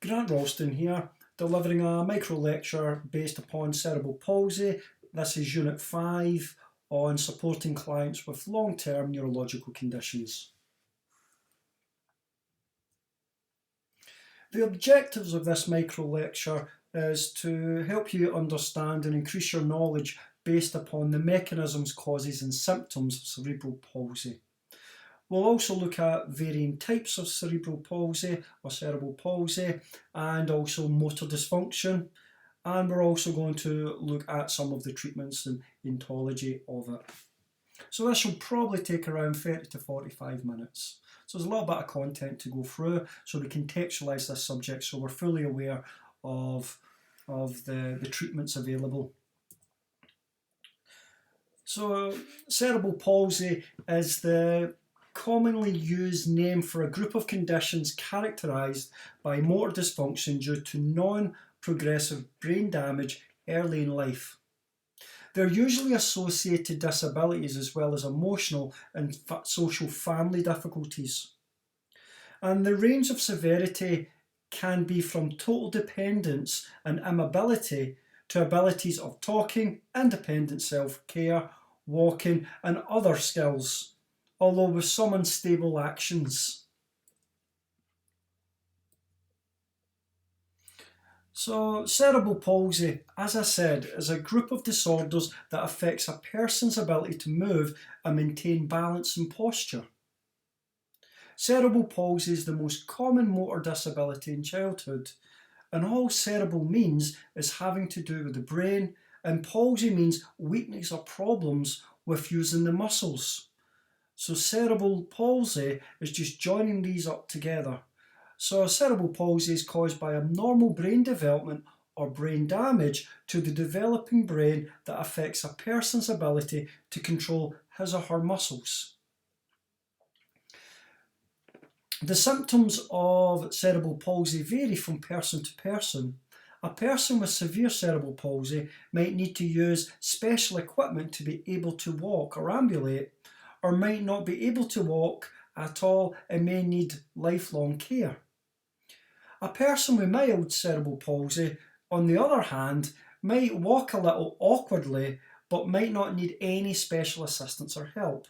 Grant Ralston here, delivering a micro lecture based upon cerebral palsy. This is Unit 5 on supporting clients with long-term neurological conditions. The objectives of this micro lecture is to help you understand and increase your knowledge based upon the mechanisms, causes and symptoms of cerebral palsy. We'll also look at varying types of cerebral palsy or cerebral palsy and also motor dysfunction. And we're also going to look at some of the treatments and etiology of it. So this will probably take around 30 to 45 minutes. So there's a little bit of content to go through, so we contextualise this subject so we're fully aware of the treatments available. So cerebral palsy is the commonly used name for a group of conditions characterised by motor dysfunction due to non-progressive brain damage early in life. They're usually associated disabilities as well as emotional and social family difficulties. And the range of severity can be from total dependence and immobility to abilities of talking, independent self-care, walking and other skills, although with some unstable actions. So cerebral palsy, as I said, is a group of disorders that affects a person's ability to move and maintain balance and posture. Cerebral palsy is the most common motor disability in childhood, and all cerebral means is having to do with the brain, and palsy means weakness or problems with using the muscles. So cerebral palsy is just joining these up together. So cerebral palsy is caused by abnormal brain development or brain damage to the developing brain that affects a person's ability to control his or her muscles. The symptoms of cerebral palsy vary from person to person. A person with severe cerebral palsy might need to use special equipment to be able to walk or ambulate, or might not be able to walk at all and may need lifelong care. A person with mild cerebral palsy, on the other hand, might walk a little awkwardly but might not need any special assistance or help.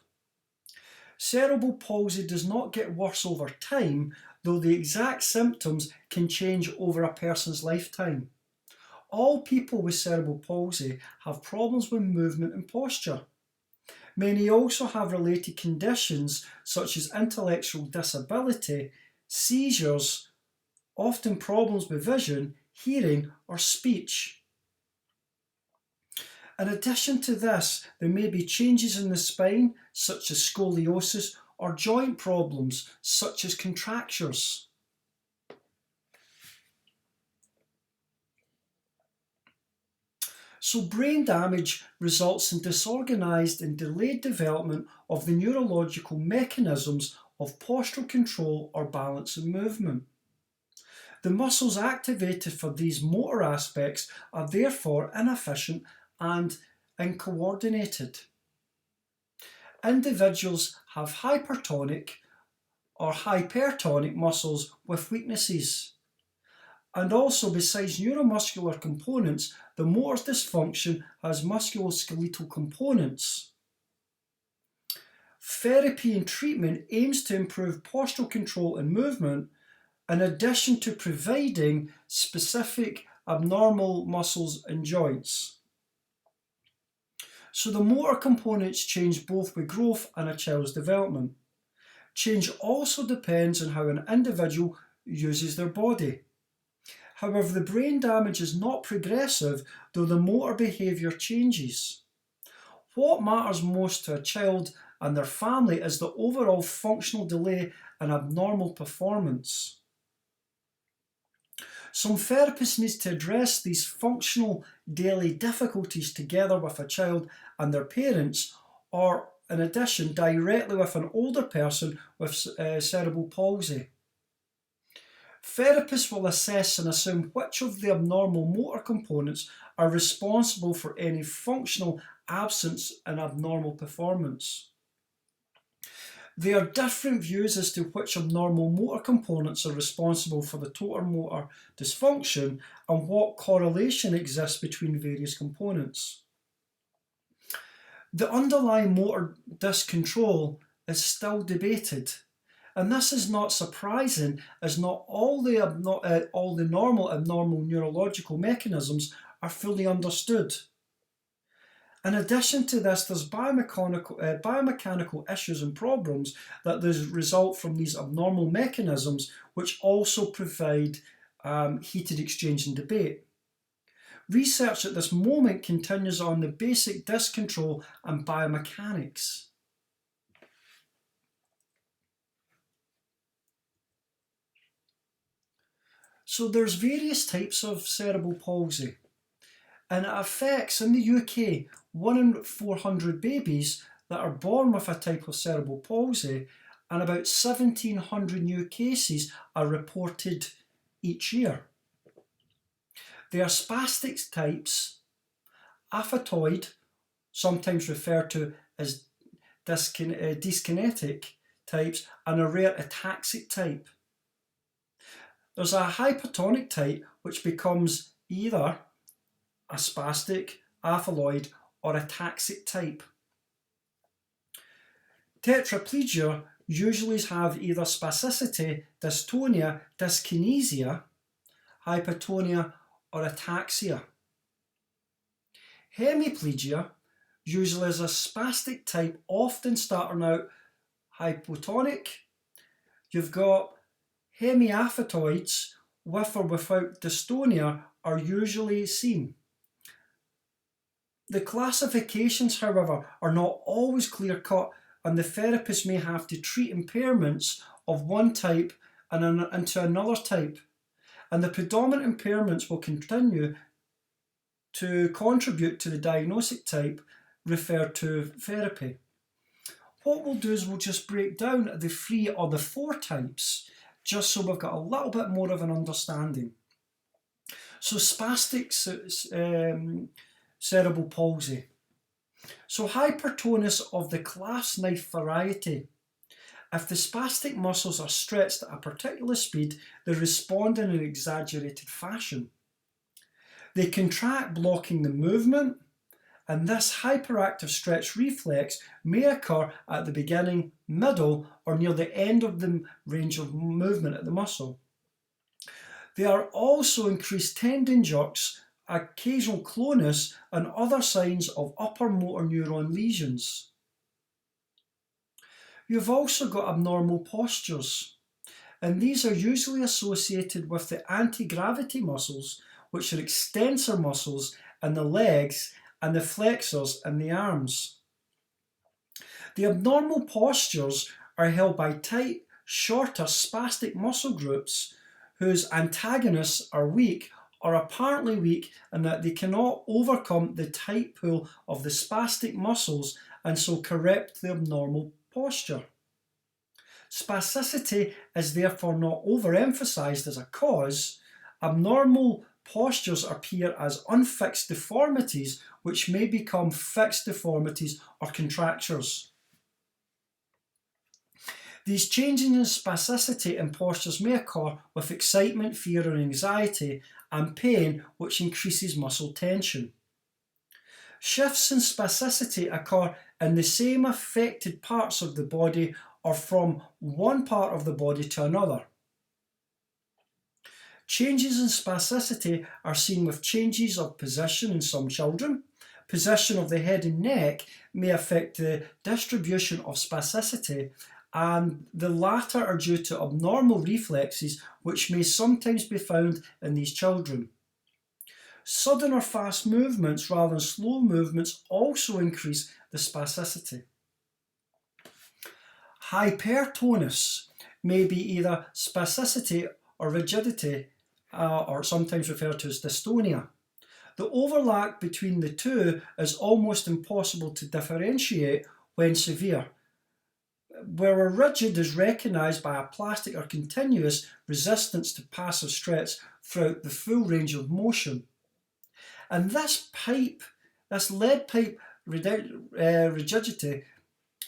Cerebral palsy does not get worse over time, though the exact symptoms can change over a person's lifetime. All people with cerebral palsy have problems with movement and posture. Many also have related conditions such as intellectual disability, seizures, often problems with vision, hearing or speech. In addition to this, there may be changes in the spine such as scoliosis or joint problems such as contractures. So brain damage results in disorganised and delayed development of the neurological mechanisms of postural control or balance and movement. The muscles activated for these motor aspects are therefore inefficient and uncoordinated. Individuals have hypertonic or hypertonic muscles with weaknesses. And also, besides neuromuscular components, the motor dysfunction has musculoskeletal components. Therapy and treatment aims to improve postural control and movement, in addition to providing specific abnormal muscles and joints. So the motor components change both with growth and a child's development. Change also depends on how an individual uses their body. However, the brain damage is not progressive, though the motor behaviour changes. What matters most to a child and their family is the overall functional delay and abnormal performance. Some therapists need to address these functional daily difficulties together with a child and their parents, or in addition directly with an older person with cerebral palsy. Therapists will assess and assume which of the abnormal motor components are responsible for any functional absence and abnormal performance. There are different views as to which abnormal motor components are responsible for the total motor dysfunction and what correlation exists between various components. The underlying motor dyscontrol is still debated, and this is not surprising as not all the normal abnormal neurological mechanisms are fully understood. In addition to this, there's biomechanical issues and problems that result from these abnormal mechanisms, which also provide heated exchange and debate. Research at this moment continues on the basic dyscontrol and biomechanics. So there's various types of cerebral palsy, and it affects, in the UK, 1 in 400 babies that are born with a type of cerebral palsy, and about 1,700 new cases are reported each year. There are spastic types, aphatoid, sometimes referred to as dyskinetic types, and a rare ataxic type. There's a hypotonic type which becomes either a spastic, aphaloid, or ataxic type. Tetraplegia usually have either spasticity, dystonia, dyskinesia, hypotonia, or ataxia. Hemiplegia usually is a spastic type, often starting out hypotonic. You've got hemiaphatoids with or without dystonia are usually seen. The classifications, however, are not always clear-cut, and the therapist may have to treat impairments of one type into another type, and the predominant impairments will continue to contribute to the diagnostic type referred to therapy. What we'll do is we'll just break down the 3 or the 4 types, just so we've got a little bit more of an understanding. So spastic cerebral palsy. So hypertonus of the clasp knife variety. If the spastic muscles are stretched at a particular speed, they respond in an exaggerated fashion. They contract, blocking the movement, and this hyperactive stretch reflex may occur at the beginning, middle, or near the end of the range of movement of the muscle. There are also increased tendon jerks, occasional clonus, and other signs of upper motor neuron lesions. You've also got abnormal postures, and these are usually associated with the anti-gravity muscles, which are extensor muscles in the legs and the flexors in the arms. The abnormal postures are held by tight, shorter spastic muscle groups whose antagonists are weak or apparently weak, and that they cannot overcome the tight pull of the spastic muscles and so correct the abnormal posture. Spasticity is therefore not overemphasized as a cause. Abnormal postures appear as unfixed deformities, which may become fixed deformities or contractures. These changes in spasticity and postures may occur with excitement, fear, or anxiety, and pain, which increases muscle tension. Shifts in spasticity occur in the same affected parts of the body or from one part of the body to another. Changes in spasticity are seen with changes of position in some children. Position of the head and neck may affect the distribution of spasticity, and the latter are due to abnormal reflexes which may sometimes be found in these children. Sudden or fast movements rather than slow movements also increase the spasticity. Hypertonus may be either spasticity or rigidity, or sometimes referred to as dystonia. The overlap between the two is almost impossible to differentiate when severe, where a rigid is recognised by a plastic or continuous resistance to passive stretch throughout the full range of motion. And this lead pipe rigidity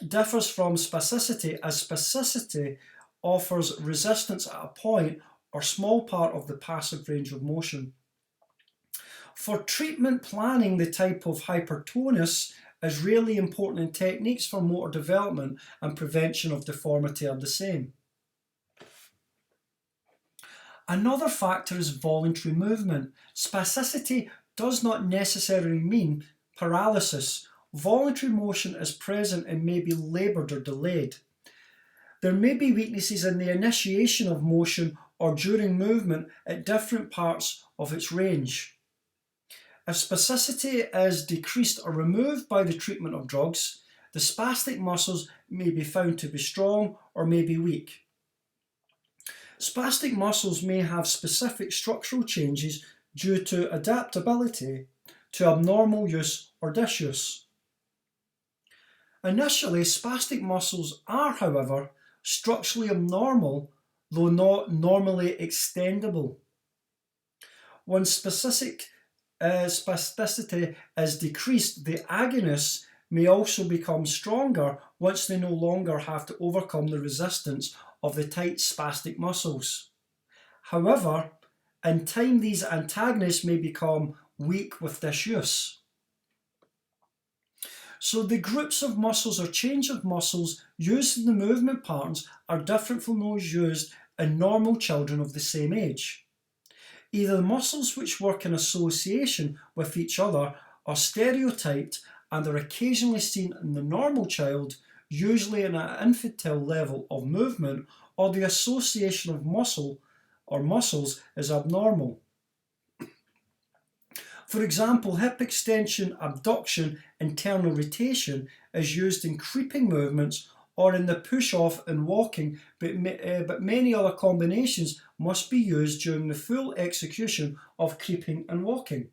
differs from spasticity, as spasticity offers resistance at a point or small part of the passive range of motion. For treatment planning, the type of hypertonus is really important, and techniques for motor development and prevention of deformity are the same. Another factor is voluntary movement. Spasticity does not necessarily mean paralysis. Voluntary motion is present and may be laboured or delayed. There may be weaknesses in the initiation of motion or during movement at different parts of its range. If spasticity is decreased or removed by the treatment of drugs, the spastic muscles may be found to be strong or may be weak. Spastic muscles may have specific structural changes due to adaptability to abnormal use or disuse. Initially, spastic muscles are, however, structurally abnormal, though not normally extendable. When spasticity is decreased, the agonists may also become stronger once they no longer have to overcome the resistance of the tight spastic muscles. However, in time these antagonists may become weak with disuse. So the groups of muscles or change of muscles used in the movement patterns are different from those used in normal children of the same age. Either the muscles which work in association with each other are stereotyped and are occasionally seen in the normal child, usually in an infantile level of movement, or the association of muscle or muscles is abnormal. For example, hip extension, abduction, internal rotation is used in creeping movements or in the push-off in walking, but many other combinations must be used during the full execution of creeping and walking.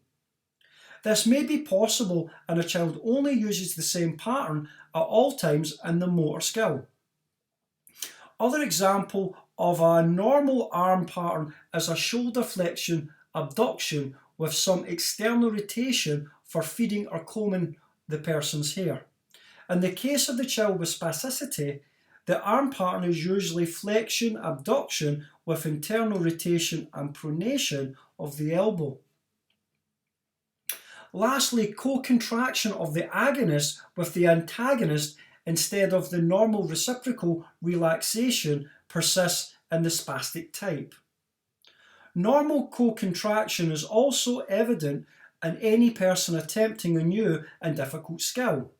This may be possible, and a child only uses the same pattern at all times in the motor skill. Other example of a normal arm pattern is a shoulder flexion abduction with some external rotation for feeding or combing the person's hair. In the case of the child with spasticity, the arm pattern is usually flexion abduction with internal rotation and pronation of the elbow. Lastly, co-contraction of the agonist with the antagonist instead of the normal reciprocal relaxation persists in the spastic type. Normal co-contraction is also evident in any person attempting a new and difficult skill.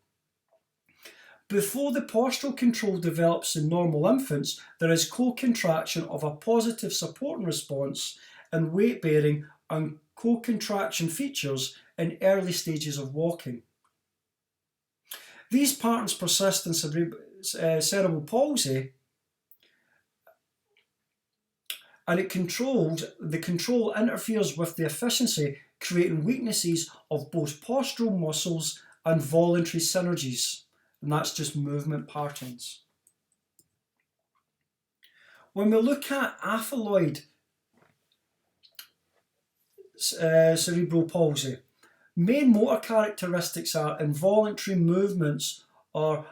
Before the postural control develops in normal infants, there is co-contraction of a positive supporting response in weight bearing and co-contraction features in early stages of walking. These patterns persist in cerebral palsy, and the control interferes with the efficiency, creating weaknesses of both postural muscles and voluntary synergies, and that's just movement patterns. When we look at aphyloid cerebral palsy, main motor characteristics are involuntary movements or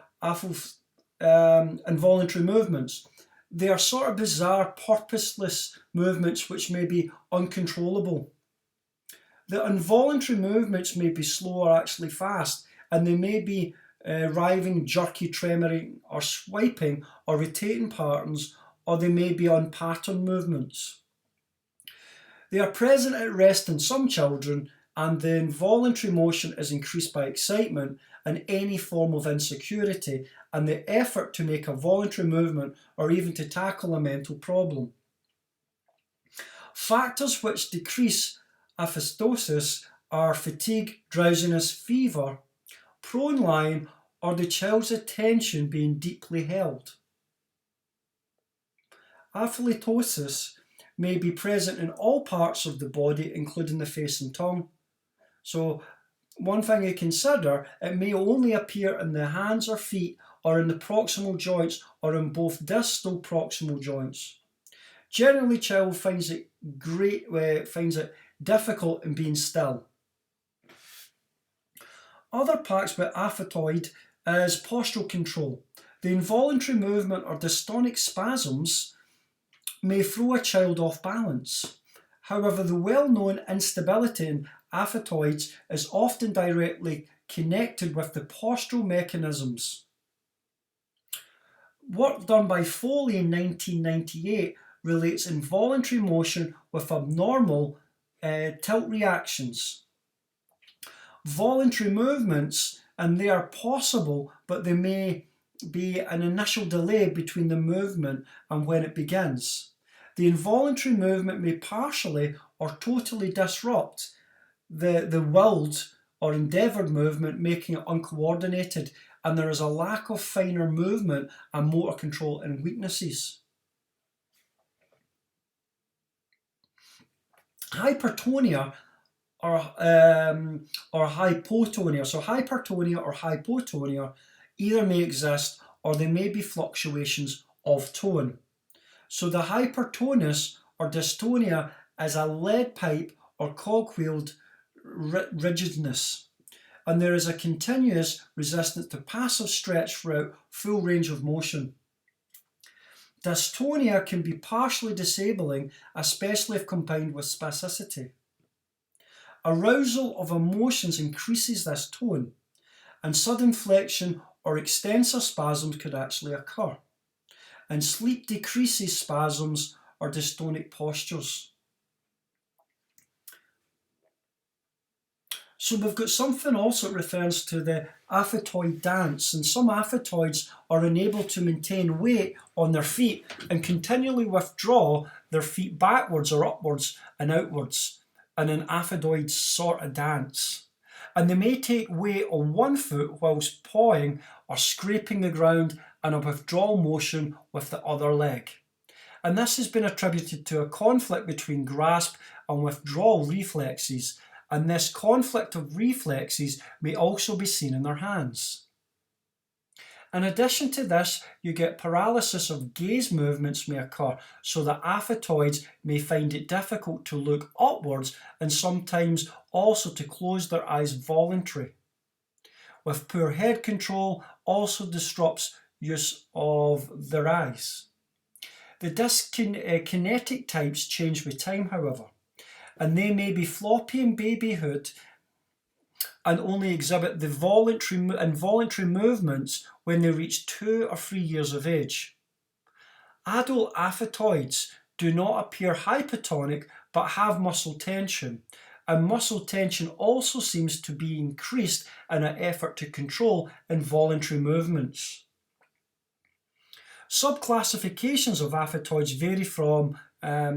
involuntary movements. They are sort of bizarre, purposeless movements which may be uncontrollable. The involuntary movements may be slow or actually fast, and they may be writhing, jerky, tremoring, or swiping or rotating patterns, or they may be unpatterned movements. They are present at rest in some children, and the involuntary motion is increased by excitement and any form of insecurity and the effort to make a voluntary movement or even to tackle a mental problem. Factors which decrease aphystosis are fatigue, drowsiness, fever, prone lying, or the child's attention being deeply held. Aphytosis may be present in all parts of the body, including the face and tongue. So one thing to consider, it may only appear in the hands or feet or in the proximal joints or in both distal proximal joints. Generally, child finds it difficult in being still. Other parts with aphytoid is postural control. The involuntary movement or dystonic spasms may throw a child off balance. However, the well-known instability in aphetoids is often directly connected with the postural mechanisms. Work done by Foley in 1998 relates involuntary motion with abnormal tilt reactions. Voluntary movements, and they are possible, but there may be an initial delay between the movement and when it begins. The involuntary movement may partially or totally disrupt the willed or endeavoured movement, making it uncoordinated, and there is a lack of finer movement and motor control in weaknesses. Hypertonia or hypotonia. So hypertonia or hypotonia either may exist or there may be fluctuations of tone. So the hypertonus or dystonia is a lead pipe or cogwheeled rigidness, and there is a continuous resistance to passive stretch throughout full range of motion. Dystonia can be partially disabling, especially if combined with spasticity. Arousal of emotions increases this tone, and sudden flexion or extensor spasms could actually occur. And sleep decreases spasms or dystonic postures. So we've got something also that refers to the aphetoid dance, and some aphetoids are unable to maintain weight on their feet and continually withdraw their feet backwards or upwards and outwards in an aphetoid sort of dance. And they may take weight on one foot whilst pawing or scraping the ground and a withdrawal motion with the other leg. And this has been attributed to a conflict between grasp and withdrawal reflexes, and this conflict of reflexes may also be seen in their hands. In addition to this, you get paralysis of gaze movements may occur, so that aphetoids may find it difficult to look upwards and sometimes also to close their eyes voluntarily. With poor head control also disrupts use of their eyes. The dyskinetic types change with time, however, and they may be floppy in babyhood and only exhibit the involuntary movements when they reach 2 or 3 years of age. Adult aphetoids do not appear hypotonic but have muscle tension, and muscle tension also seems to be increased in an effort to control involuntary movements. Subclassifications of aphetoids vary from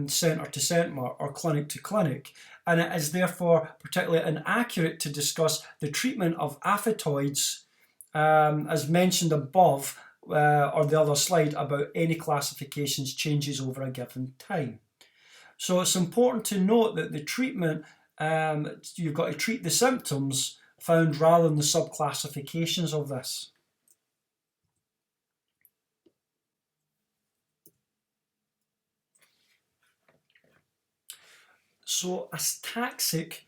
centre to centre or clinic to clinic, and it is therefore particularly inaccurate to discuss the treatment of aphetoids as mentioned above or the other slide about any classifications changes over a given time. So it's important to note that the treatment, you've got to treat the symptoms found rather than the subclassifications of this. So ataxic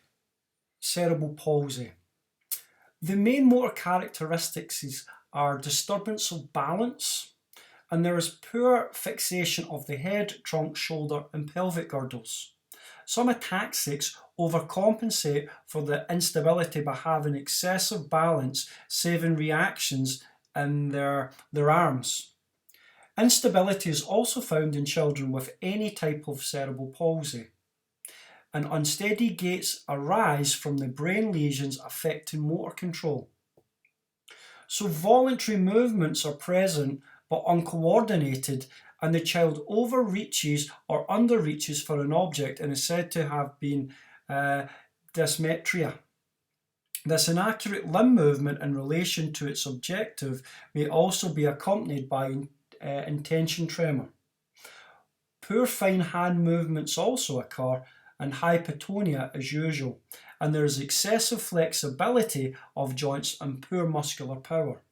cerebral palsy. The main motor characteristics are disturbance of balance, and there is poor fixation of the head, trunk, shoulder and pelvic girdles. Some ataxics overcompensate for the instability by having excessive balance, saving reactions in their arms. Instability is also found in children with any type of cerebral palsy, and unsteady gaits arise from the brain lesions affecting motor control. So voluntary movements are present but uncoordinated, and the child overreaches or underreaches for an object and is said to have been dysmetria. This inaccurate limb movement in relation to its objective may also be accompanied by intention tremor. Poor fine hand movements also occur, and hypotonia as usual, and there is excessive flexibility of joints and poor muscular power.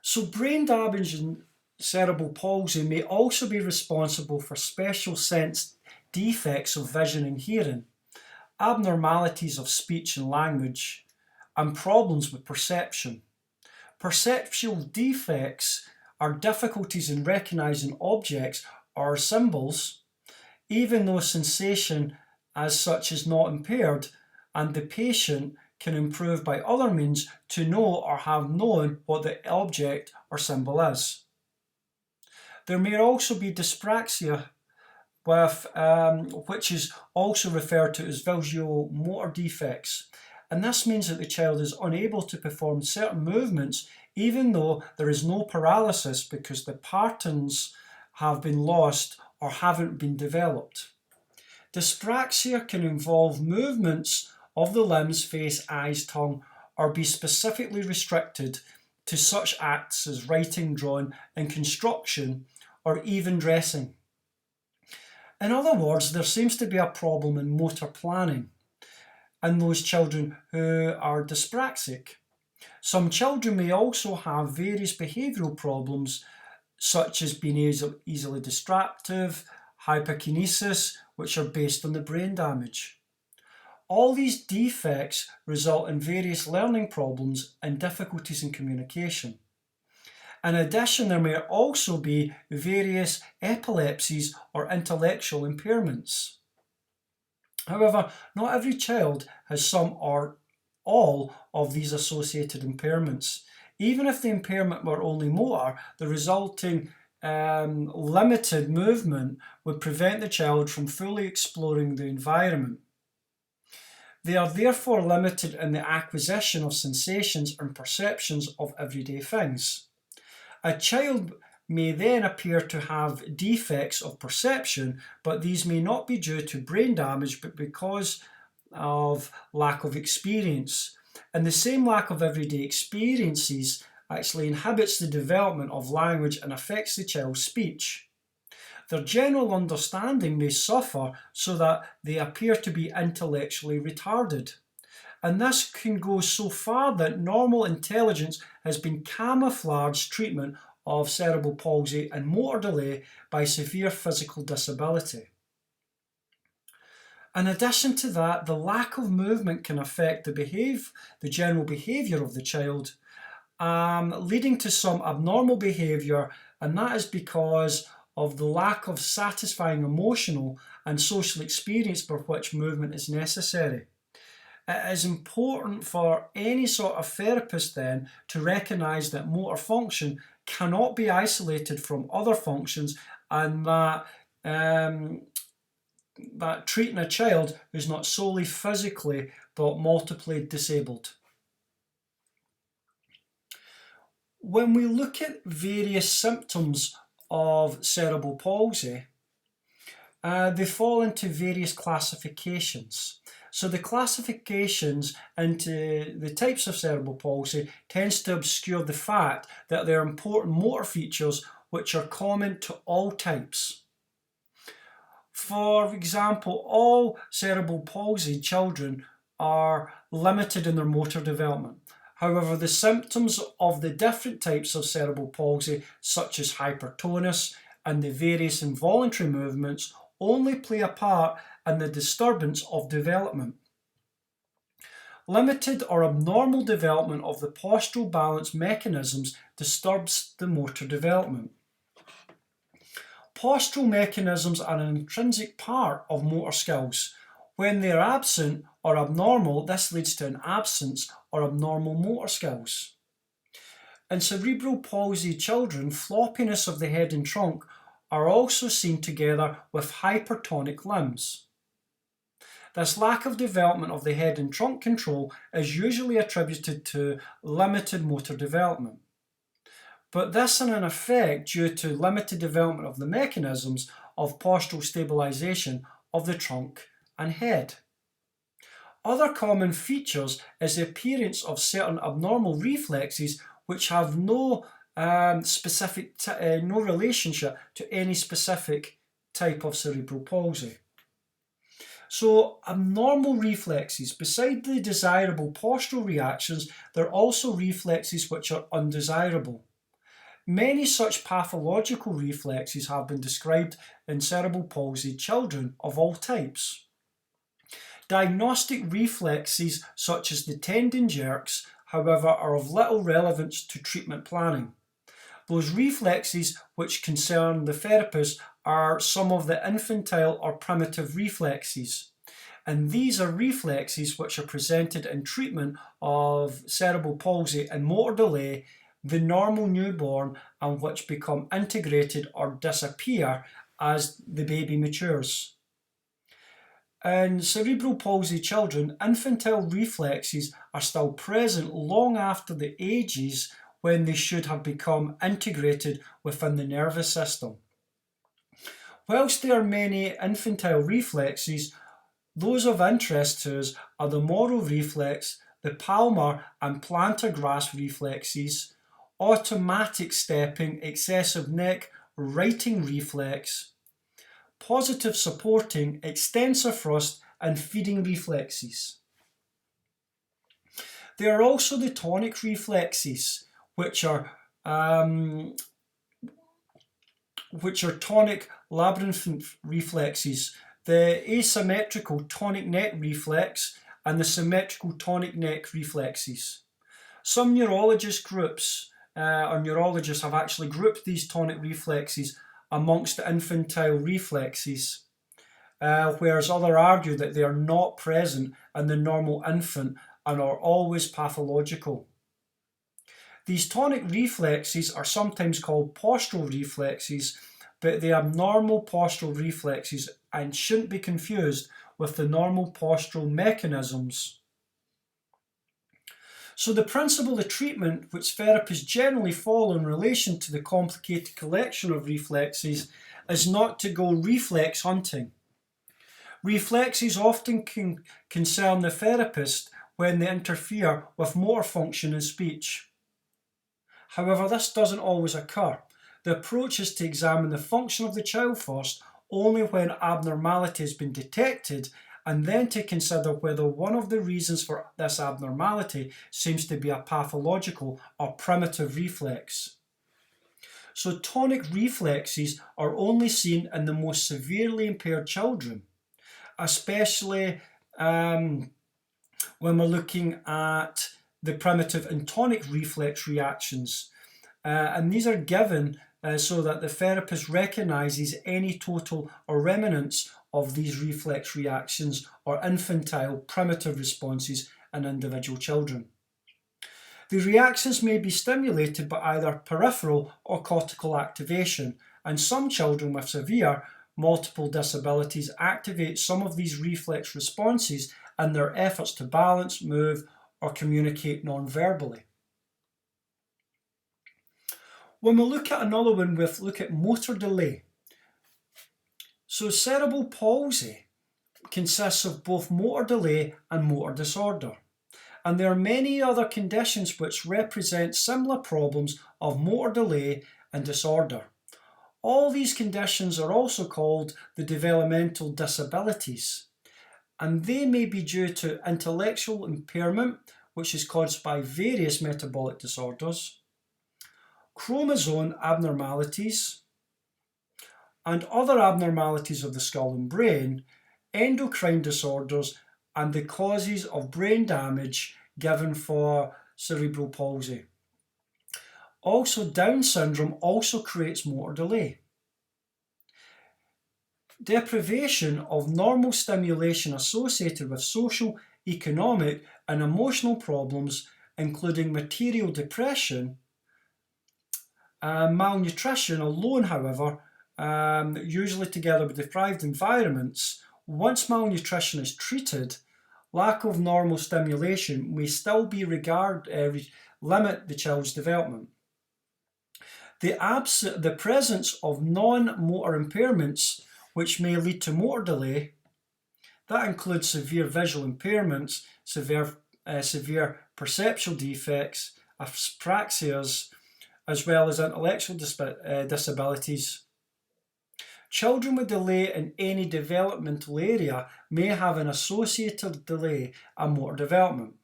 So brain damage in cerebral palsy may also be responsible for special sense defects of vision and hearing, abnormalities of speech and language, and problems with perception. Perceptual defects are difficulties in recognizing objects or symbols, even though sensation as such is not impaired, and the patient can improve by other means to know or have known what the object or symbol is. There may also be dyspraxia, which is also referred to as visual motor defects. And this means that the child is unable to perform certain movements even though there is no paralysis because the patterns have been lost or haven't been developed. Dyspraxia can involve movements of the limbs, face, eyes, tongue, or be specifically restricted to such acts as writing, drawing, and construction, or even dressing. In other words, there seems to be a problem in motor planning in those children who are dyspraxic. Some children may also have various behavioural problems, such as being easily distractive, hyperkinesis, which are based on the brain damage. All these defects result in various learning problems and difficulties in communication. In addition, there may also be various epilepsies or intellectual impairments. However, not every child has some or all of these associated impairments. Even if the impairment were only motor, the resulting limited movement would prevent the child from fully exploring the environment. They are therefore limited in the acquisition of sensations and perceptions of everyday things. A child may then appear to have defects of perception, but these may not be due to brain damage, but because of lack of experience. And the same lack of everyday experiences actually inhibits the development of language and affects the child's speech. Their general understanding may suffer so that they appear to be intellectually retarded. And this can go so far that normal intelligence has been camouflaged treatment of cerebral palsy and motor delay by severe physical disability. In addition to that, the lack of movement can affect the general behaviour of the child, leading to some abnormal behaviour, and that is because of the lack of satisfying emotional and social experience for which movement is necessary. It is important for any sort of therapist then to recognise that motor function cannot be isolated from other functions, and that treating a child who's not solely physically but multiply disabled. When we look at various symptoms of cerebral palsy, they fall into various classifications. So the classifications into the types of cerebral palsy tends to obscure the fact that there are important motor features which are common to all types. For example, all cerebral palsy children are limited in their motor development. However, the symptoms of the different types of cerebral palsy, such as hypertonus and the various involuntary movements, only play a part in the disturbance of development. Limited or abnormal development of the postural balance mechanisms disturbs the motor development. Postural mechanisms are an intrinsic part of motor skills. When they are absent or abnormal, this leads to an absence or abnormal motor skills. In cerebral palsy children, floppiness of the head and trunk are also seen together with hypertonic limbs. This lack of development of the head and trunk control is usually attributed to limited motor development. But this is in effect due to limited development of the mechanisms of postural stabilization of the trunk and head. Other common features is the appearance of certain abnormal reflexes which have no relationship to any specific type of cerebral palsy. So abnormal reflexes, beside the desirable postural reactions, there are also reflexes which are undesirable. Many such pathological reflexes have been described in cerebral palsy children of all types. Diagnostic reflexes such as the tendon jerks, however, are of little relevance to treatment planning. Those reflexes which concern the therapist are some of the infantile or primitive reflexes. And these are reflexes which are presented in treatment of cerebral palsy and motor delay, the normal newborn, and which become integrated or disappear as the baby matures. In cerebral palsy children, infantile reflexes are still present long after the ages when they should have become integrated within the nervous system. Whilst there are many infantile reflexes, those of interest to us are the Moro reflex, the palmar and plantar grasp reflexes, automatic stepping, excessive neck, righting reflex, positive supporting, extensor thrust, and feeding reflexes. There are also the tonic reflexes, which are tonic labyrinthine reflexes, the asymmetrical tonic neck reflex and the symmetrical tonic neck reflexes. Some neurologists have actually grouped these tonic reflexes amongst the infantile reflexes, whereas others argue that they are not present in the normal infant and are always pathological. These tonic reflexes are sometimes called postural reflexes, but they are normal postural reflexes and shouldn't be confused with the normal postural mechanisms. So the principle of treatment which therapists generally follow in relation to the complicated collection of reflexes is not to go reflex hunting. Reflexes often concern the therapist when they interfere with motor function and speech. However, this doesn't always occur. The approach is to examine the function of the child first, only when abnormality has been detected, and then to consider whether one of the reasons for this abnormality seems to be a pathological or primitive reflex. So tonic reflexes are only seen in the most severely impaired children, especially when we're looking at the primitive and tonic reflex reactions. And these are given so that the therapist recognises any total or remnants of these reflex reactions or infantile primitive responses in individual children. The reactions may be stimulated by either peripheral or cortical activation, and some children with severe multiple disabilities activate some of these reflex responses in their efforts to balance, move, or communicate non-verbally. When we look at another one, we look at motor delay. So cerebral palsy consists of both motor delay and motor disorder. And there are many other conditions which represent similar problems of motor delay and disorder. All these conditions are also called the developmental disabilities. And they may be due to intellectual impairment, which is caused by various metabolic disorders, chromosome abnormalities, and other abnormalities of the skull and brain, endocrine disorders, and the causes of brain damage given for cerebral palsy. Also, Down syndrome also creates motor delay. Deprivation of normal stimulation associated with social, economic, and emotional problems, including material depression, malnutrition alone, however, usually together with deprived environments, once malnutrition is treated, lack of normal stimulation may still be limit the child's development. The presence of non-motor impairments which may lead to motor delay, that includes severe visual impairments, severe perceptual defects, apraxias, as well as intellectual disabilities. Children with delay in any developmental area may have an associated delay in motor development.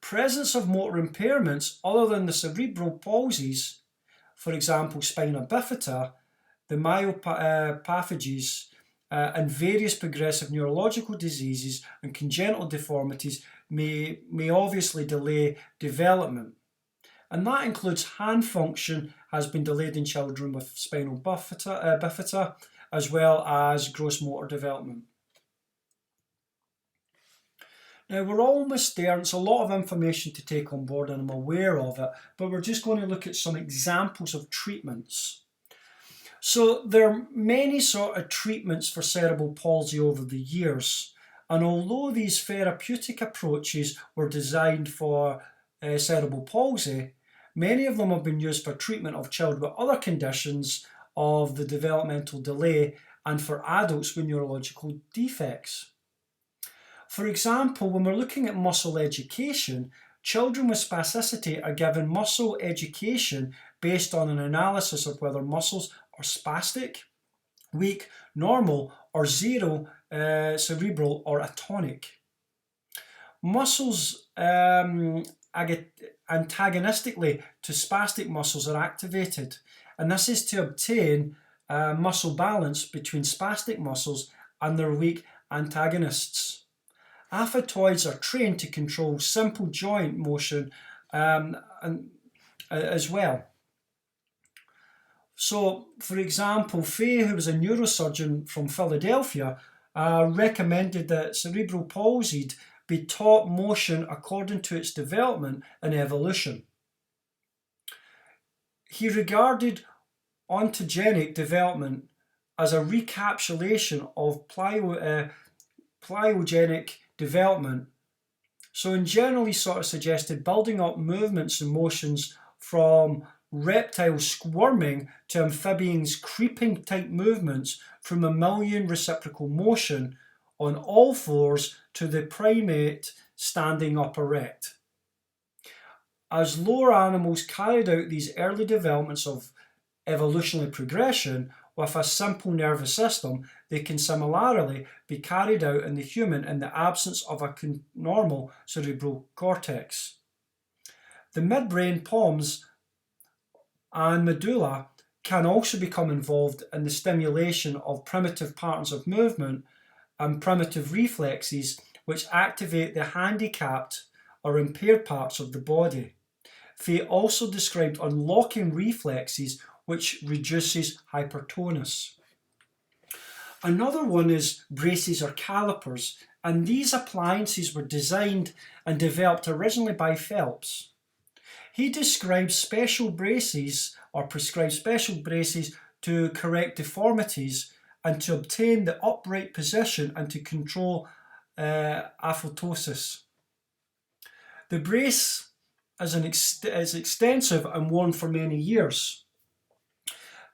Presence of motor impairments other than the cerebral palsies, for example spina bifida, the myopathies, and various progressive neurological diseases and congenital deformities may obviously delay development. And that includes hand function has been delayed in children with spinal bifida, as well as gross motor development. Now we're almost there, and it's a lot of information to take on board and I'm aware of it, but we're just going to look at some examples of treatments. So there are many sort of treatments for cerebral palsy over the years, and although these therapeutic approaches were designed for cerebral palsy, many of them have been used for treatment of children with other conditions of the developmental delay and for adults with neurological defects. For example, when we're looking at muscle education, children with spasticity are given muscle education based on an analysis of whether muscles are spastic, weak, normal, or zero, cerebral, or atonic. Muscles antagonistically to spastic muscles are activated, and this is to obtain muscle balance between spastic muscles and their weak antagonists. Aphotoids are trained to control simple joint motion as well. So, for example, Fay, who was a neurosurgeon from Philadelphia, recommended that cerebral palsy be taught motion according to its development and evolution. He regarded ontogenic development as a recapitulation of pleiogenic development. So in general, he sort of suggested building up movements and motions from reptiles squirming to amphibians creeping type movements from mammalian reciprocal motion on all fours to the primate standing up erect. As lower animals carried out these early developments of evolutionary progression with a simple nervous system, they can similarly be carried out in the human in the absence of a normal cerebral cortex. The midbrain, pons, and medulla can also become involved in the stimulation of primitive patterns of movement and primitive reflexes which activate the handicapped or impaired parts of the body. Fay also described unlocking reflexes which reduces hypertonus. Another one is braces or calipers, and these appliances were designed and developed originally by Phelps. He described special braces or prescribed special braces to correct deformities and to obtain the upright position and to control apoptosis. The brace is extensive and worn for many years.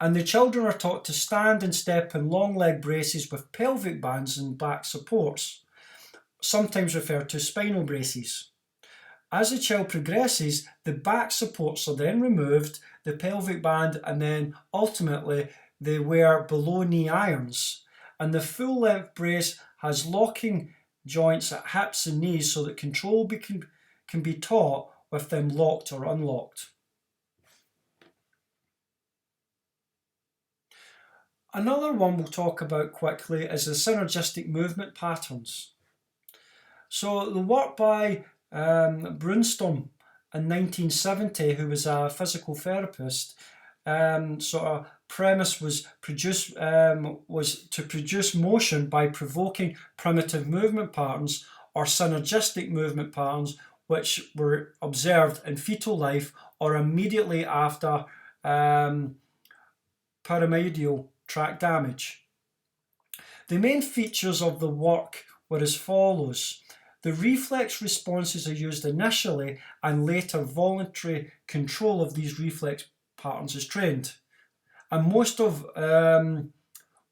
And the children are taught to stand and step in long leg braces with pelvic bands and back supports, sometimes referred to as spinal braces. As the child progresses, the back supports are then removed, the pelvic band, and then ultimately they wear below knee irons. And the full length brace has locking joints at hips and knees so that control can be taught with them locked or unlocked. Another one we'll talk about quickly is the synergistic movement patterns. So the work by Brunstrom in 1970, who was a physical therapist, sort of premise was to produce motion by provoking primitive movement patterns or synergistic movement patterns which were observed in fetal life or immediately after pyramidal tract damage. The main features of the work were as follows. The reflex responses are used initially and later voluntary control of these reflex patterns is trained. And most of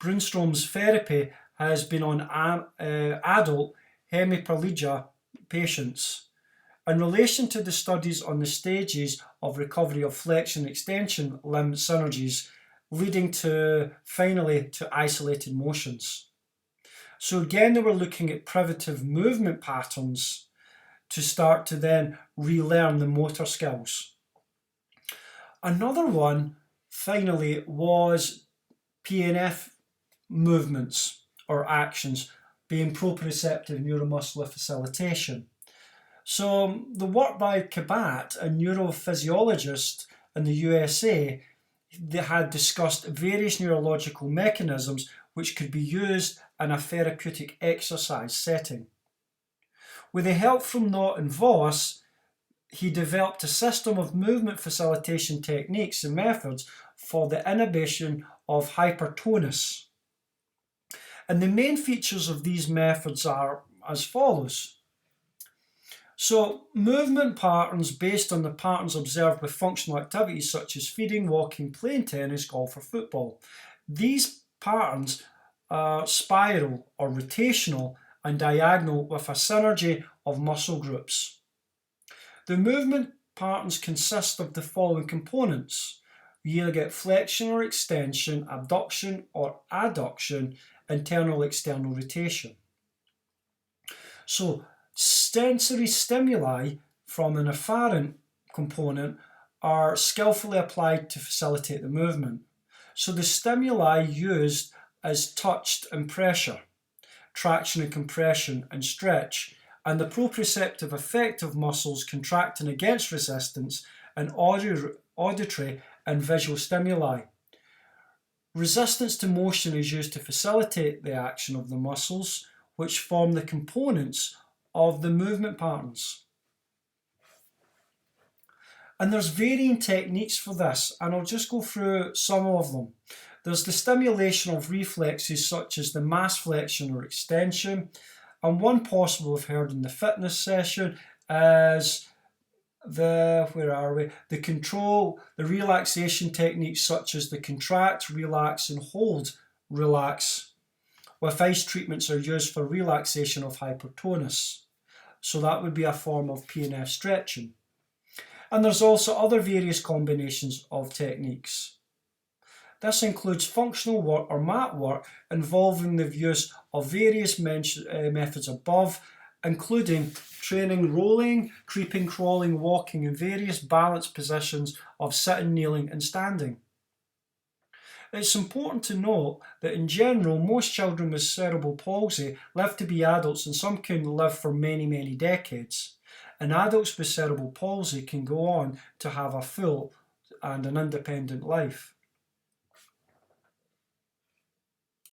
Brunstrom's therapy has been on adult hemiplegia patients. In relation to the studies on the stages of recovery of flexion and extension limb synergies, leading to finally to isolated motions. So again, they were looking at privative movement patterns to start to then relearn the motor skills. Another one, finally, was PNF movements. or actions, being proprioceptive neuromuscular facilitation. So the work by Kabat, a neurophysiologist in the USA, they had discussed various neurological mechanisms which could be used in a therapeutic exercise setting. With the help from Knott and Voss, he developed a system of movement facilitation techniques and methods for the inhibition of hypertonus. And the main features of these methods are as follows. So, movement patterns based on the patterns observed with functional activities such as feeding, walking, playing tennis, golf, or football. These patterns are spiral or rotational and diagonal with a synergy of muscle groups. The movement patterns consist of the following components. You either get flexion or extension, abduction or adduction, internal external rotation. So, sensory stimuli from an afferent component are skillfully applied to facilitate the movement. So the stimuli used is touch and pressure, traction and compression and stretch, and the proprioceptive effective muscles contracting against resistance, and auditory and visual stimuli. Resistance to motion is used to facilitate the action of the muscles, which form the components of the movement patterns. And there's varying techniques for this, and I'll just go through some of them. There's the stimulation of reflexes such as the mass flexion or extension, and one possible we've heard in the fitness session is the relaxation techniques such as the contract, relax, and hold, relax, with ice treatments are used for relaxation of hypertonus. So that would be a form of PNF stretching. And there's also other various combinations of techniques. This includes functional work or mat work involving the use of various methods above, including training rolling, creeping, crawling, walking, and various balance positions of sitting, kneeling, and standing. It's important to note that in general, most children with cerebral palsy live to be adults, and some can live for many, many decades. And adults with cerebral palsy can go on to have a full and an independent life.